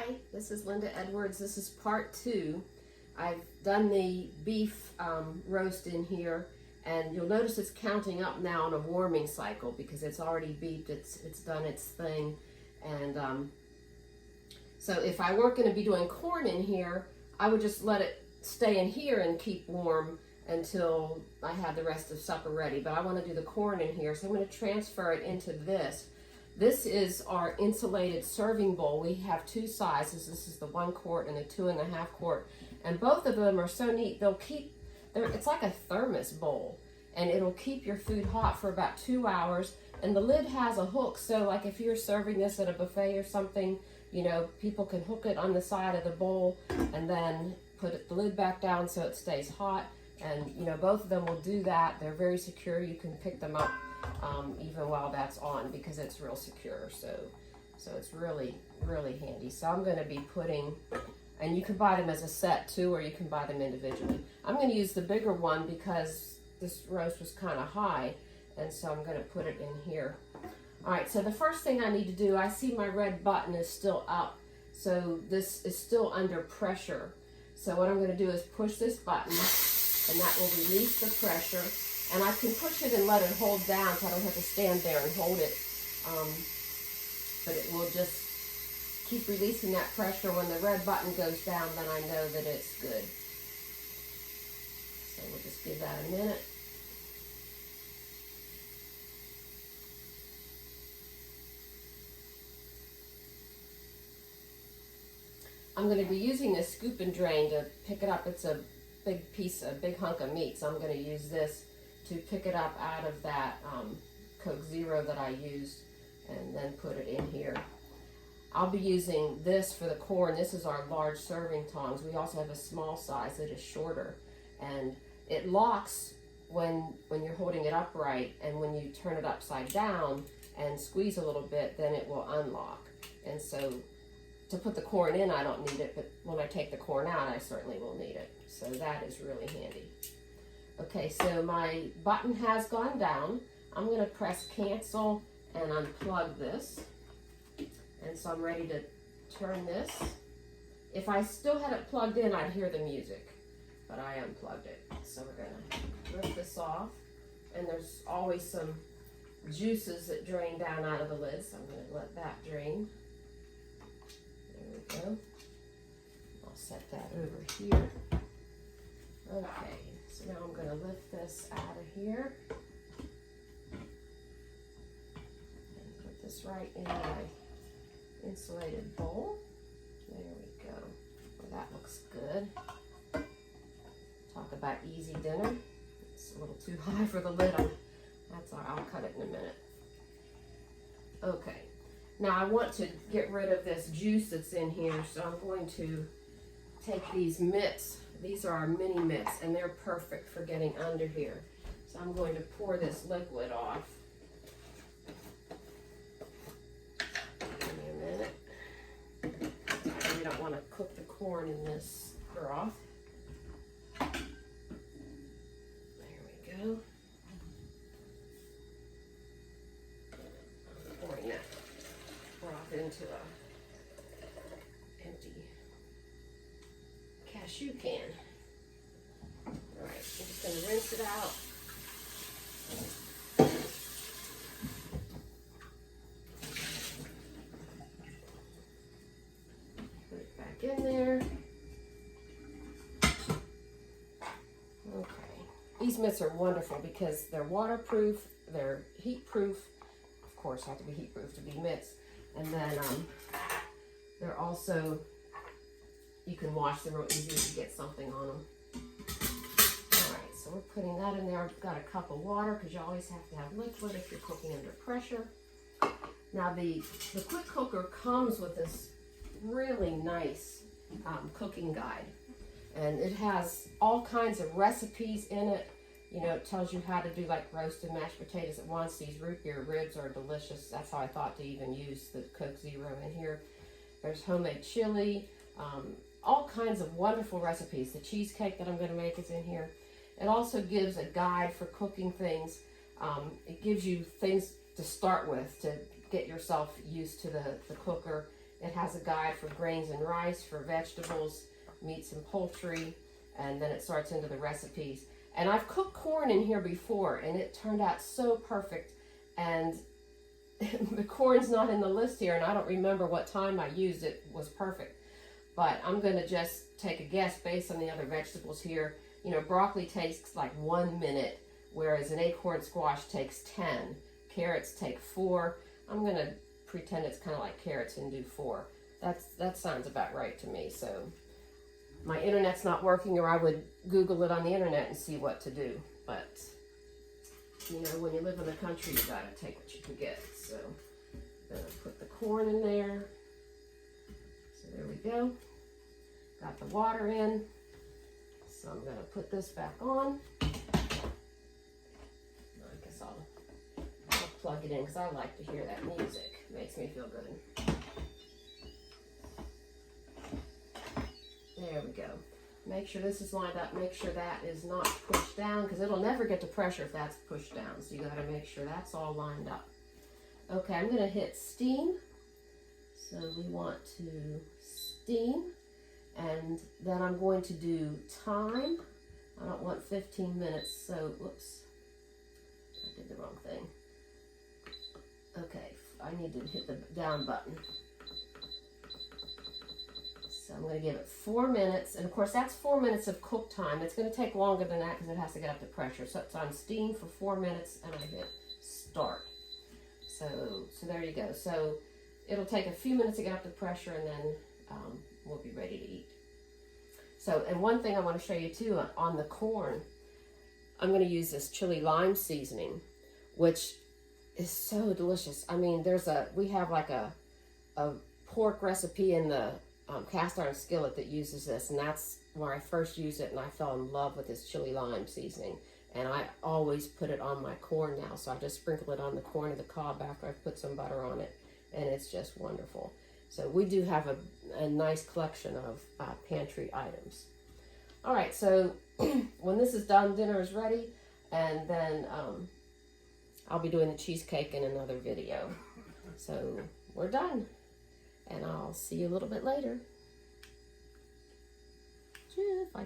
Hi, this is Linda Edwards. This is part 2. I've done the beef roast in here, and you'll notice it's counting up now on a warming cycle because it's already beeped, it's done its thing. And so if I weren't going to be doing corn in here, I would just let it stay in here and keep warm until I had the rest of supper ready. But I want to do the corn in here, so I'm going to transfer it into this. This is our insulated serving bowl. We have 2 sizes. This is the 1 quart and the 2.5 quart. And both of them are so neat. It's like a thermos bowl, and it'll keep your food hot for about 2 hours. And the lid has a hook, so like if you're serving this at a buffet or something, you know, people can hook it on the side of the bowl and then put the lid back down so it stays hot. And you know, both of them will do that. They're very secure. You can pick them up even while that's on because it's real secure. So it's really, really handy. So I'm going to be putting, and you can buy them as a set too, or you can buy them individually. I'm going to use the bigger one because this roast was kind of high, and so I'm going to put it in here. All right, so the first thing I need to do, I see my red button is still up, so this is still under pressure. So what I'm going to do is push this button, and that will release the pressure. And I can push it and let it hold down so I don't have to stand there and hold it. But it will just keep releasing that pressure. When the red button goes down, then I know that it's good. So we'll just give that a minute. I'm going to be using this scoop and drain to pick it up. It's a big hunk of meat, so I'm going to use this to pick it up out of that Coke Zero that I used and then put it in here. I'll be using this for the corn. This is our large serving tongs. We also have a small size that is shorter, and it locks when you're holding it upright, and when you turn it upside down and squeeze a little bit, then it will unlock. And so to put the corn in, I don't need it, but when I take the corn out, I certainly will need it. So that is really handy. Okay, so my button has gone down. I'm going to press cancel and unplug this. And so I'm ready to turn this. If I still had it plugged in, I'd hear the music, but I unplugged it. So we're going to lift this off. And there's always some juices that drain down out of the lid, so I'm going to let that drain. There we go. I'll set that over here. Okay, so now I'm going to lift this out of here and put this right in my insulated bowl. There we go. Well, that looks good. Talk about easy dinner. It's a little too high for the lid. I'll cut it in a minute. Okay. Now I want to get rid of this juice that's in here, so I'm going to take these mitts. These are our mini mitts, and they're perfect for getting under here. So I'm going to pour this liquid off. Give me a minute. We don't want to cook the corn in this broth. There we go. I'm pouring that broth into a empty cashew can. All right, I'm just going to rinse it out. Put it back in there. Okay. These mitts are wonderful because they're waterproof, they're heat proof. Of course, have to be heat proof to be mitts. And then they're also, you can wash them real easy if you get something on them. All right, so we're putting that in there. I've got a cup of water because you always have to have liquid if you're cooking under pressure. Now the quick cooker comes with this really nice cooking guide, and it has all kinds of recipes in it. You know, it tells you how to do like roasted mashed potatoes at once. These root beer ribs are delicious. That's how I thought to even use the Coke Zero in here. There's homemade chili, all kinds of wonderful recipes. The cheesecake that I'm going to make is in here. It also gives a guide for cooking things. It gives you things to start with to get yourself used to the cooker. It has a guide for grains and rice, for vegetables, meats and poultry, and then it starts into the recipes. And I've cooked corn in here before, and it turned out so perfect. And the corn's not in the list here, and I don't remember what time I used it was perfect. But I'm going to just take a guess based on the other vegetables here. You know, broccoli takes like 1 minute, whereas an acorn squash takes 10. Carrots take 4. I'm going to pretend it's kind of like carrots and do 4. That sounds about right to me. So my internet's not working, or I would Google it on the internet and see what to do. But you know, when you live in the country, you gotta take what you can get. So I'm gonna put the corn in there. So there we go. Got the water in. So I'm gonna put this back on. I guess I'll plug it in because I like to hear that music. It makes me feel good. There we go. Make sure this is lined up. Make sure that is not pushed down, because it'll never get to pressure if that's pushed down. So you got to make sure that's all lined up. Okay, I'm going to hit steam. So we want to steam. And then I'm going to do time. I don't want 15 minutes, so whoops. I did the wrong thing. Okay, I need to hit the down button. So I'm going to give it 4 minutes, and of course that's 4 minutes of cook time. It's going to take longer than that because it has to get up to pressure. So it's on steam for 4 minutes, and I hit start. So there you go. So it'll take a few minutes to get up to pressure, and then we'll be ready to eat. So, and one thing I want to show you too, on the corn, I'm going to use this chili lime seasoning, which is so delicious. I mean, we have like a pork recipe in the cast iron skillet that uses this, and that's where I first used it, and I fell in love with this chili lime seasoning. And I always put it on my corn now, so I just sprinkle it on the corn of the cob after I've put some butter on it, and it's just wonderful. So we do have a nice collection of pantry items. All right, so when this is done, dinner is ready, and then I'll be doing the cheesecake in another video. So we're done. And I'll see you a little bit later. Cheers. Bye.